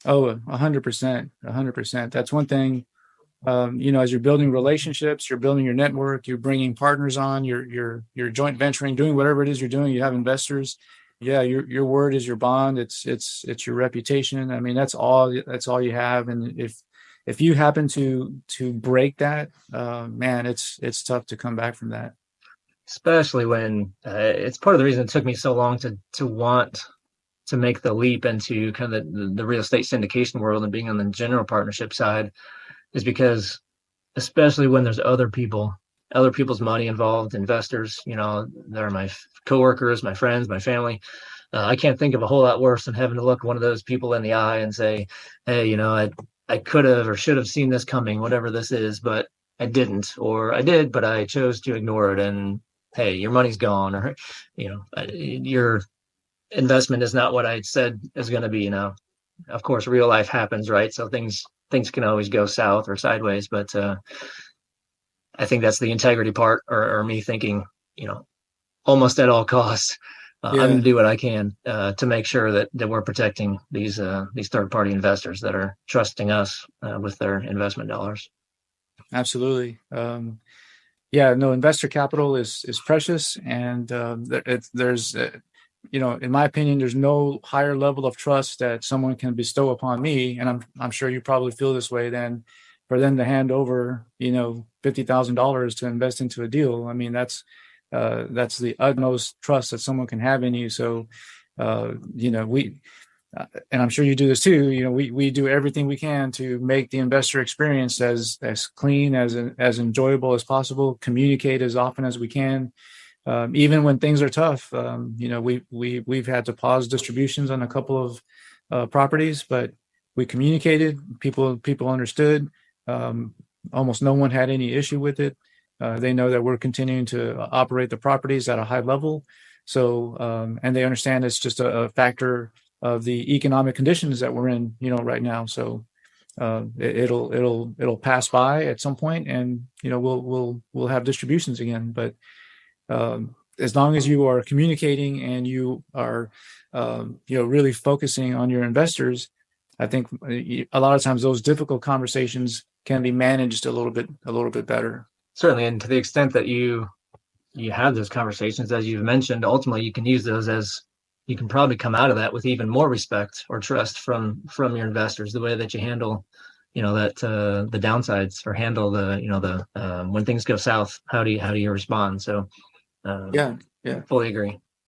Oh, 100%, 100%. That's one thing. As you're building relationships, you're building your network, you're bringing partners on, you're joint venturing, doing whatever it is you're doing. You have investors. Yeah, your word is your bond. It's your reputation. I mean, that's all you have. And if you happen to break that, man, it's tough to come back from that. Especially when it's part of the reason it took me so long to want to make the leap into kind of the real estate syndication world and being on the general partnership side is because especially when there's other people's money involved, investors, they're my coworkers, my friends, my family. I can't think of a whole lot worse than having to look one of those people in the eye and say, hey, I could have or should have seen this coming, whatever this is, but I didn't, or I did, but I chose to ignore it. And hey, your money's gone, or, your investment is not what I said is going to be. Of course, real life happens, right? So things can always go south or sideways, but I think that's the integrity part, or me thinking, you know, almost at all costs, I'm going Yeah, to do what I can to make sure that we're protecting these third party investors that are trusting us with their investment dollars. absolutely. Yeah, no, investor capital is precious, and there's in my opinion, there's no higher level of trust that someone can bestow upon me, and I'm sure you probably feel this way, than for them to hand over $50,000 to invest into a deal. I mean, that's the utmost trust that someone can have in you. So we and I'm sure you do this too. We do everything we can to make the investor experience as clean, as enjoyable as possible. Communicate as often as we can, even when things are tough. We've had to pause distributions on a couple of properties, but we communicated. People understood. Almost no one had any issue with it. They know that we're continuing to operate the properties at a high level. So, and they understand it's just a factor of the economic conditions that we're in, right now. So, it'll pass by at some point, and we'll have distributions again. But as long as you are communicating and you are, really focusing on your investors, I think a lot of times those difficult conversations can be managed a little bit better. Certainly, and to the extent that you have those conversations, as you've mentioned, ultimately you can use those as you can probably come out of that with even more respect or trust from your investors. The way that you handle, that the downsides, or handle the when things go south. How do you respond? So, Yeah, yeah. fully agree.